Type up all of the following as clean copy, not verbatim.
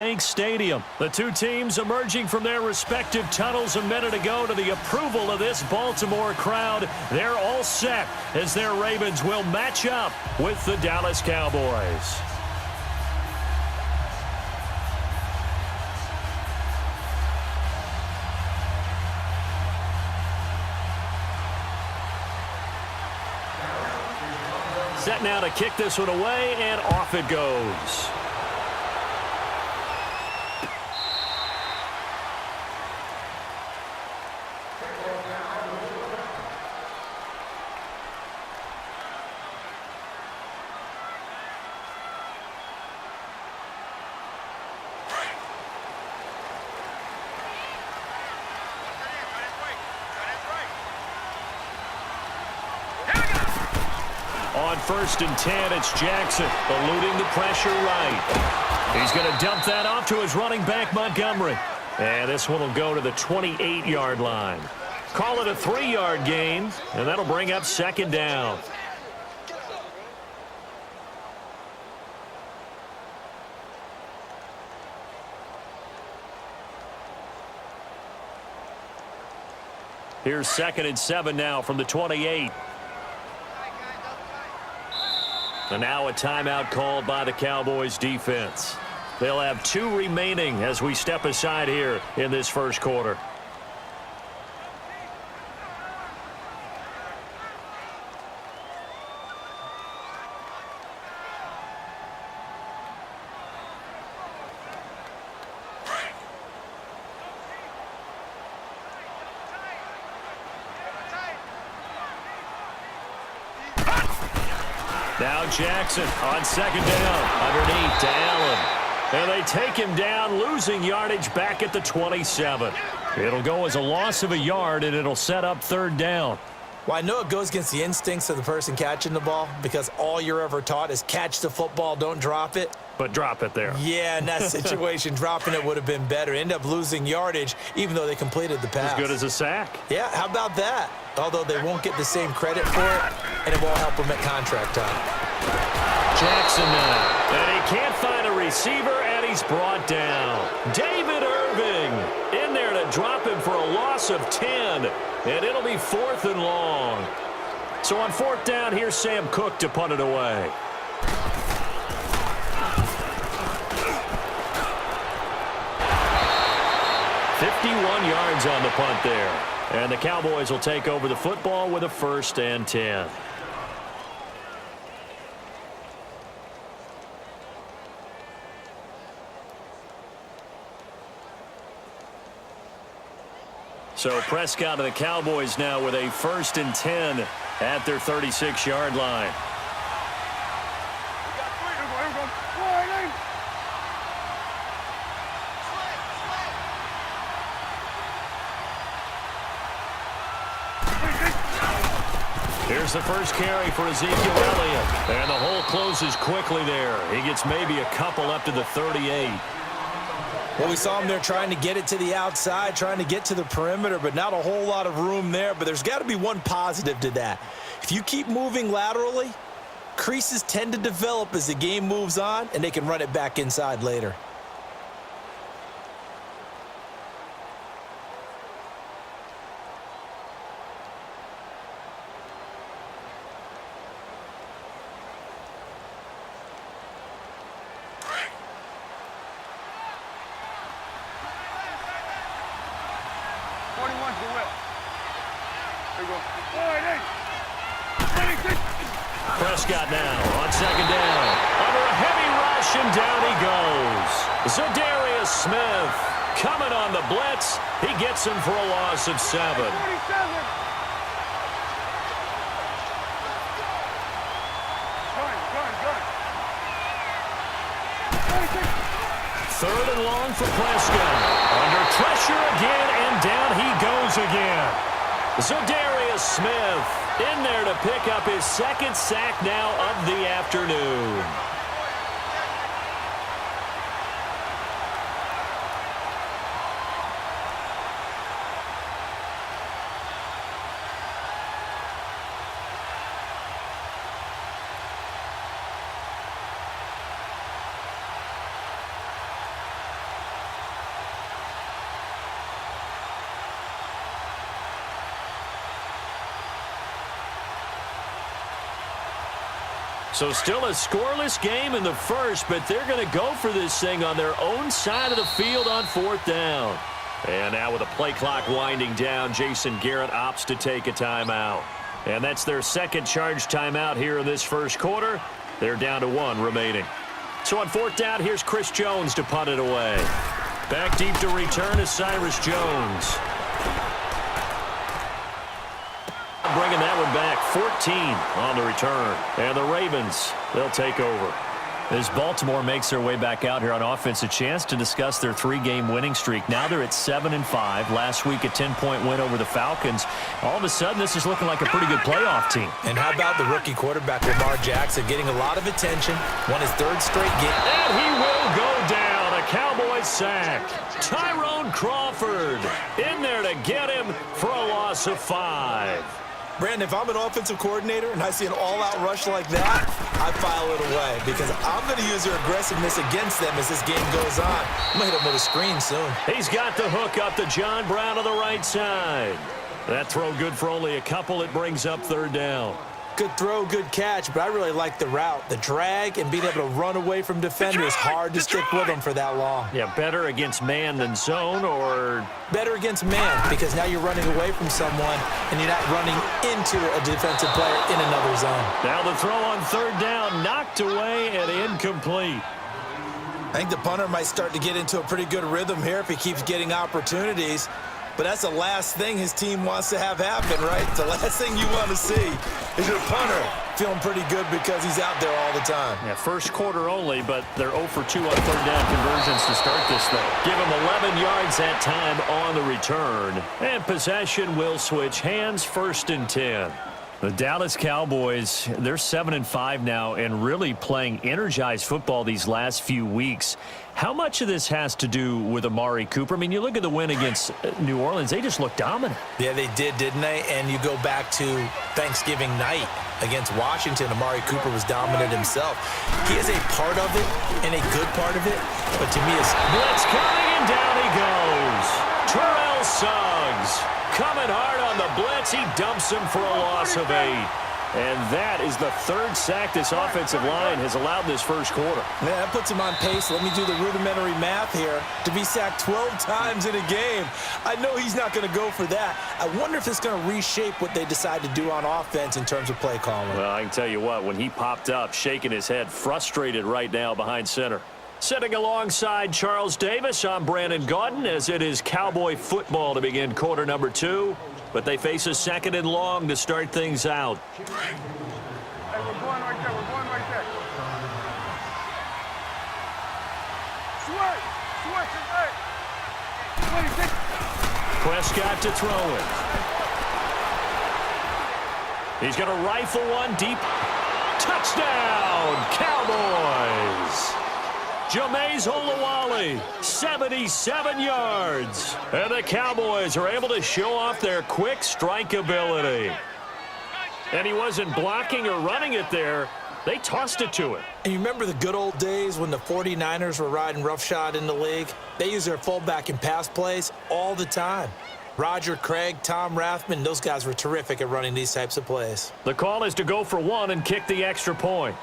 Bank Stadium. The two teams emerging from their respective tunnels a minute ago to the approval of this Baltimore crowd. They're all set as their Ravens will match up with the Dallas Cowboys. Set now to kick this one away, and off it goes. On 1st and 10, it's Jackson eluding the pressure right. He's going to dump that off to his running back, Montgomery. And this one will go to the 28-yard line. Call it a 3-yard gain, and that'll bring up 2nd down. Here's 2nd and 7 now from the 28. And now a timeout called by the Cowboys defense. They'll have 2 remaining as we step aside here in this first quarter. Now Jackson on 2nd down, underneath to Allen. And they take him down, losing yardage back at the 27. It'll go as a loss of a yard, and it'll set up 3rd down. Well, I know it goes against the instincts of the person catching the ball because all you're ever taught is catch the football, don't drop it. But drop it there. Yeah, in that situation, dropping it would have been better. End up losing yardage, even though they completed the pass. As good as a sack. Yeah, how about that? Although they won't get the same credit for it, and it won't help them at contract time. Jackson now. And he can't find a receiver, and he's brought down. David Irving in there to drop him for a loss of 10. And it'll be 4th and long. So on 4th down, here's Sam Cook to punt it away. Yards on the punt there. And the Cowboys will take over the football with a 1st and 10. So Prescott and the Cowboys now with a 1st and 10 at their 36-yard line. Here's the first carry for Ezekiel Elliott. And the hole closes quickly there. He gets maybe a couple up to the 38. Well, we saw him there trying to get it to the outside, trying to get to the perimeter, but not a whole lot of room there. But there's got to be one positive to that. If you keep moving laterally, creases tend to develop as the game moves on, and they can run it back inside later. Prescott now on 2nd down. Under a heavy rush, and down he goes. Zadarius Smith coming on the blitz. He gets him for a loss of 7. 3rd and long for Prescott. Under pressure again, and down he goes again. Zadarius Smith in there to pick up his 2nd sack now of the afternoon. So still a scoreless game in the first, but they're going to go for this thing on their own side of the field on 4th down. And now with the play clock winding down, Jason Garrett opts to take a timeout. And that's their second charge timeout here in this first quarter. They're down to 1 remaining. So on 4th down, here's Chris Jones to punt it away. Back deep to return is Cyrus Jones. Bringing that one back, 14 on the return. And the Ravens, they'll take over. As Baltimore makes their way back out here on offense, a chance to discuss their 3-game winning streak. Now they're at 7-5. Last week, a 10-point win over the Falcons. All of a sudden, this is looking like a pretty good playoff team. And how about the rookie quarterback, Lamar Jackson, getting a lot of attention, won his 3rd straight game. And he will go down. A Cowboys sack. Tyrone Crawford in there to get him for a loss of 5. Brandon, if I'm an offensive coordinator and I see an all-out rush like that, I file it away because I'm going to use their aggressiveness against them as this game goes on. I'm going to hit them with a screen soon. He's got the hook up to John Brown on the right side. That throw good for only a couple. It brings up 3rd down. Good throw, good catch, but I really like the route. The drag and being able to run away from defenders, hard to stick with them for that long. Yeah, better against man than zone, or better against man because now you're running away from someone and you're not running into a defensive player in another zone. Now the throw on 3rd down, knocked away and incomplete. I think the punter might start to get into a pretty good rhythm here if he keeps getting opportunities. But that's the last thing his team wants to have happen, right? The last thing you want to see is your punter feeling pretty good because he's out there all the time. Yeah, first quarter only, but they're 0 for 2 on 3rd down conversions to start this thing. Give them 11 yards that time on the return. And possession will switch hands, 1st and 10. The Dallas Cowboys, they're 7-5 now and really playing energized football these last few weeks. How much of this has to do with Amari Cooper? I mean, you look at the win against New Orleans, they just looked dominant. Yeah, they did, didn't they? And you go back to Thanksgiving night against Washington, Amari Cooper was dominant himself. He is a part of it and a good part of it, but to me it's... Blitz coming and down he goes. Terrell Suggs coming hard on the blitz. He dumps him for a loss of 8. And that is the 3rd sack this offensive line has allowed this first quarter. Yeah, that puts him on pace. Let me do the rudimentary math here. To be sacked 12 times in a game, I know he's not going to go for that. I wonder if it's going to reshape what they decide to do on offense in terms of play calling. Well, I can tell you what, when he popped up, shaking his head, frustrated right now behind center. Sitting alongside Charles Davis, I'm Brandon Gaudin, as it is Cowboy football to begin quarter number 2. But they face a 2nd and long to start things out. Hey, we're going right there. We're going right there. Switch. 26. Prescott to throw it. He's going to rifle one deep. Touchdown, Cowboys. Jameis Olawale, 77 yards. And the Cowboys are able to show off their quick strike ability. And he wasn't blocking or running it there. They tossed it to him. And you remember the good old days when the 49ers were riding roughshod in the league? They use their fullback in pass plays all the time. Roger Craig, Tom Rathman, those guys were terrific at running these types of plays. The call is to go for 1 and kick the extra point.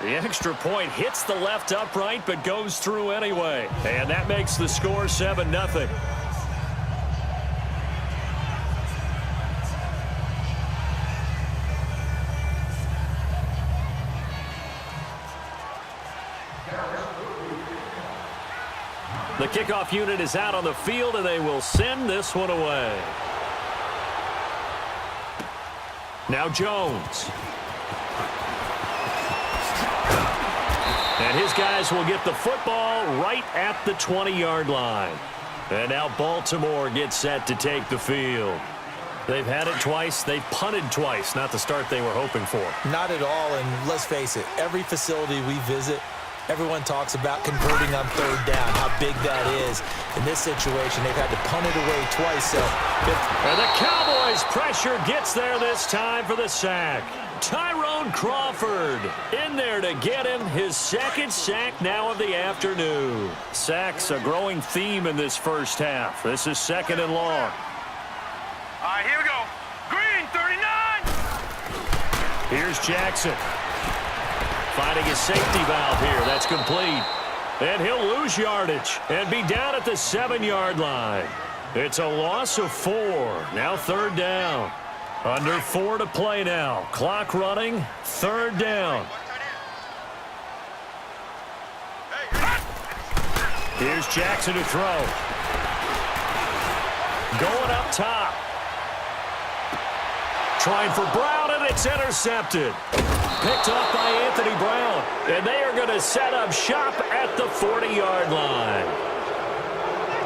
The extra point hits the left upright but goes through anyway. And that makes the score 7-0. The kickoff unit is out on the field and they will send this one away. Now Jones. And his guys will get the football right at the 20-yard line. And now Baltimore gets set to take the field. They've had it twice. They've punted twice. Not the start they were hoping for. Not at all, and let's face it, every facility we visit, everyone talks about converting on 3rd down, how big that is. In this situation, they've had to punt it away twice. And the Cowboys' pressure gets there this time for the sack. Tyrone Crawford in there to get him his second sack now of the afternoon. Sacks a growing theme in this first half. This is 2nd and long. All right, here we go. Green, 39. Here's Jackson. Finding his safety valve here. That's complete. And he'll lose yardage and be down at the 7-yard line. It's a loss of 4. Now 3rd down. Under 4 to play now. Clock running. 3rd down. Here's Jackson to throw. Going up top. Trying for Brown, and it's intercepted. Picked off by Anthony Brown. And they are going to set up shop at the 40-yard line.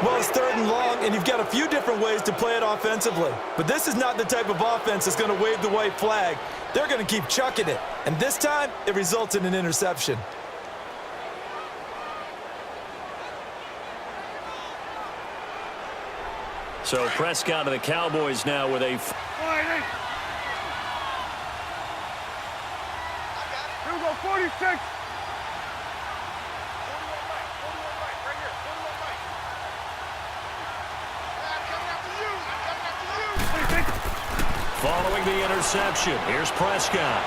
Well, it's 3rd and long, and you've got a few different ways to play it offensively. But this is not the type of offense that's going to wave the white flag. They're going to keep chucking it. And this time, it results in an interception. So Prescott of the Cowboys now with a... Here we go, 46. Following the interception, here's Prescott.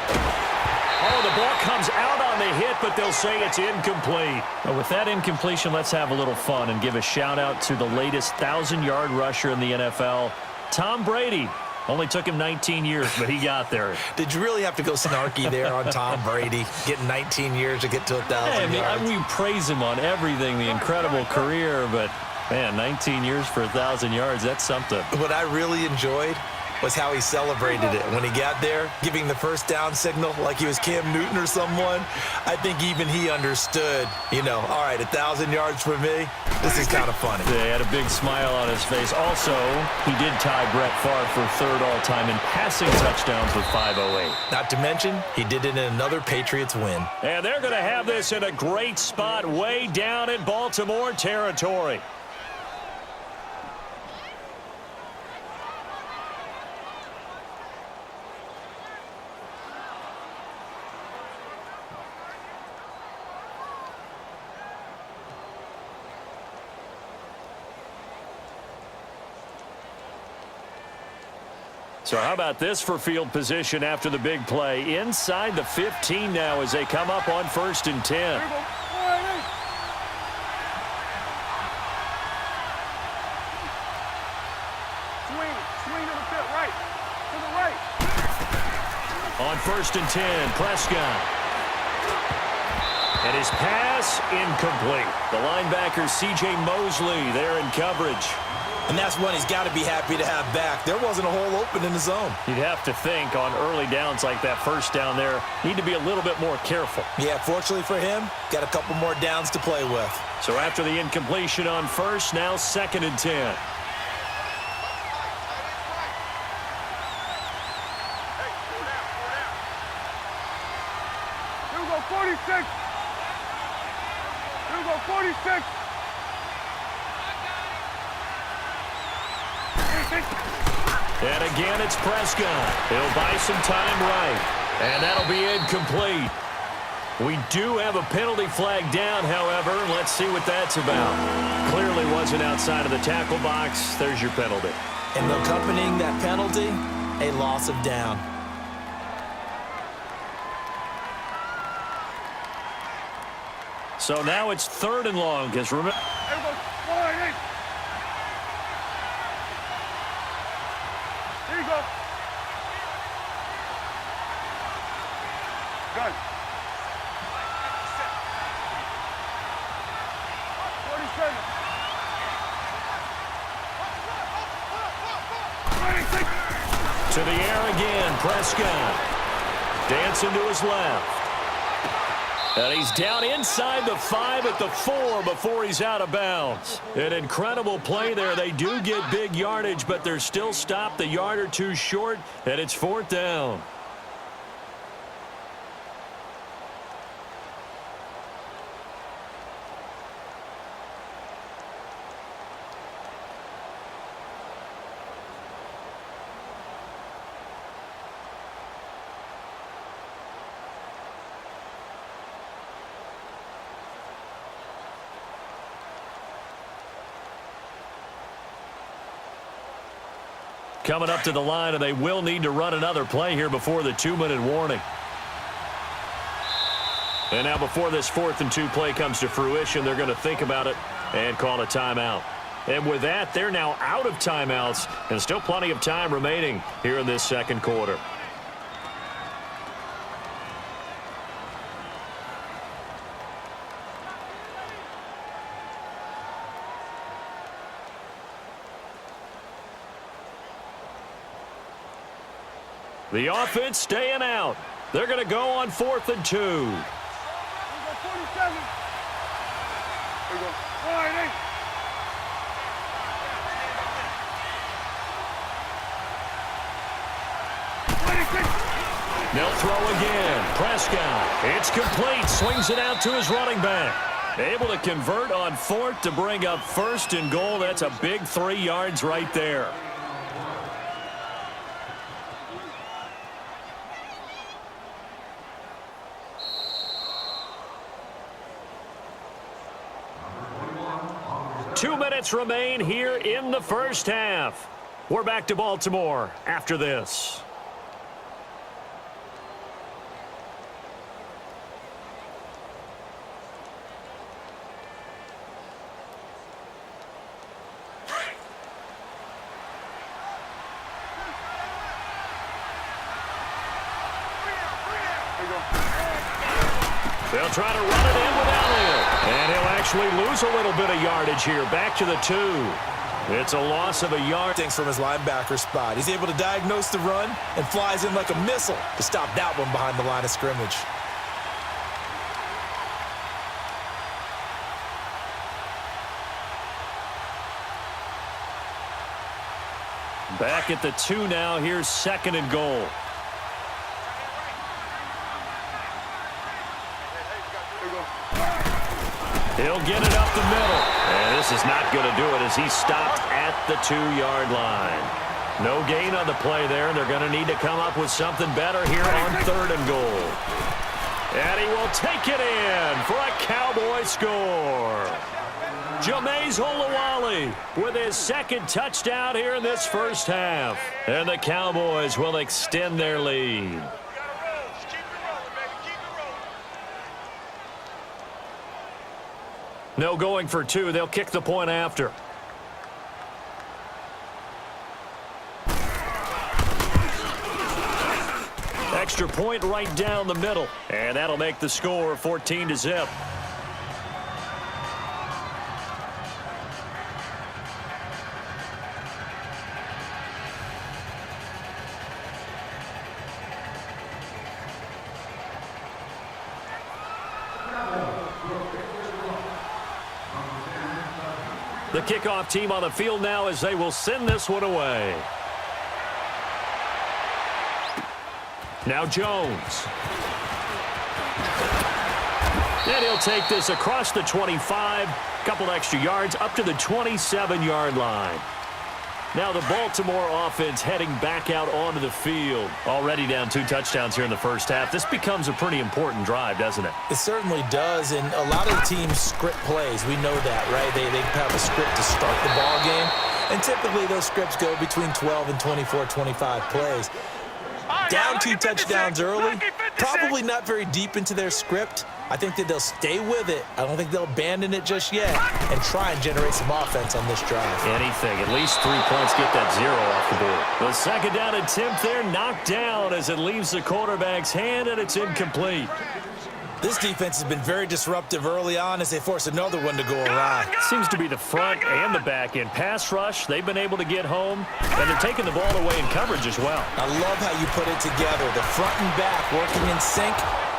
Oh, the ball comes out on the hit, but they'll say it's incomplete. Well, with that incompletion, let's have a little fun and give a shout-out to the latest 1,000-yard rusher in the NFL, Tom Brady. Only took him 19 years, but he got there. Did you really have to go snarky there on Tom Brady, getting 19 years to get to 1,000 yards? We praise him on everything, the incredible career, but, man, 19 years for 1,000 yards, that's something. What I really enjoyed was how he celebrated it. When he got there, giving the first down signal like he was Cam Newton or someone, I think even he understood, all right, 1,000 yards for me, this is kind of funny. He had a big smile on his face. Also, he did tie Brett Favre for 3rd all-time in passing touchdowns with 508. Not to mention, he did it in another Patriots win. And they're going to have this in a great spot way down in Baltimore territory. So how about this for field position after the big play? Inside the 15 now as they come up on 1st and 10. Swing to the pit, right. To the right. On 1st and 10, Prescott. And his pass incomplete. The linebacker C.J. Mosley there in coverage. And that's one he's got to be happy to have back. There wasn't a hole open in the zone. You'd have to think on early downs like that first down there, need to be a little bit more careful. Yeah, fortunately for him, got a couple more downs to play with. So after the incompletion on 1st, now 2nd and 10. Here we go, 46. Here we go, 46. And again, it's Prescott. He'll buy some time right. And that'll be incomplete. We do have a penalty flag down, however. Let's see what that's about. Clearly wasn't outside of the tackle box. There's your penalty. And accompanying that penalty, a loss of down. So now it's 3rd and long. Because remember, Here we go, 48. Here you go. Gun. 47. 26. to the air again, Prescott. Dancing to his left. And he's down inside the 5 at the 4 before he's out of bounds. An incredible play there. They do get big yardage, but they're still stopped a yard or two short, and it's 4th down. coming up to the line, and they will need to run another play here before the 2-minute warning. And now before this 4th and 2 play comes to fruition, they're going to think about it and call a timeout. And with that, they're now out of timeouts and still plenty of time remaining here in this second quarter. The offense staying out. They're going to go on 4th and 2. Here we go, 47. Here we go. All right, hey. They'll throw again. Prescott. It's complete. Swings it out to his running back. Able to convert on 4th to bring up 1st and goal. That's a big 3 yards right there. Two minutes remain here in the first half. We're back to Baltimore after this. They'll try to run it in with Elliott. And he'll actually lose a little bit of yardage here. Back to the 2. It's a loss of a yard. Things from his linebacker spot. He's able to diagnose the run and flies in like a missile to stop that one behind the line of scrimmage. Back at the 2 now. Here's 2nd and goal. He'll get it up the middle. And this is not going to do it as he stopped at the 2-yard line. No gain on the play there, and they're going to need to come up with something better here on 3rd and goal. And he will take it in for a Cowboy score. Jameis Olawale with his 2nd touchdown here in this first half. And the Cowboys will extend their lead. No going for 2. They'll kick the point after. Extra point right down the middle. And that'll make the score 14-0. The kickoff team on the field now as they will send this one away. Now Jones. And he'll take this across the 25. Couple extra yards up to the 27-yard line. Now the Baltimore offense heading back out onto the field. Already down 2 touchdowns here in the first half. This becomes a pretty important drive, doesn't it? It certainly does, and a lot of the teams script plays. We know that, right? They have a script to start the ball game, and typically those scripts go between 12 and 24, 25 plays. Down 2 touchdowns early, probably not very deep into their script. I think that they'll stay with it. I don't think they'll abandon it just yet and try and generate some offense on this drive. Anything. At least 3 points, get that 0 off the board. The 2nd down attempt there knocked down as it leaves the quarterback's hand, and it's incomplete. This defense has been very disruptive early on as they force another one to go awry. Seems to be the front and the back end. Pass rush, they've been able to get home, and they're taking the ball away in coverage as well. I love how you put it together. The front and back working in sync.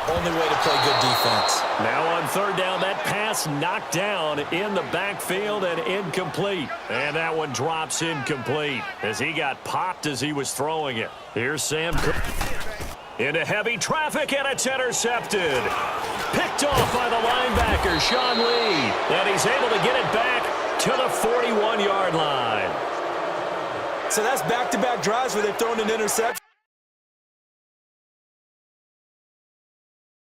Only way to play good defense. Now on 3rd down, that pass knocked down in the backfield and incomplete. And that one drops incomplete as he got popped as he was throwing it. Here's Sam Cook. Into heavy traffic, and it's intercepted. Picked off by the linebacker, Sean Lee. And he's able to get it back to the 41-yard line. So that's back-to-back drives where they've thrown an interception.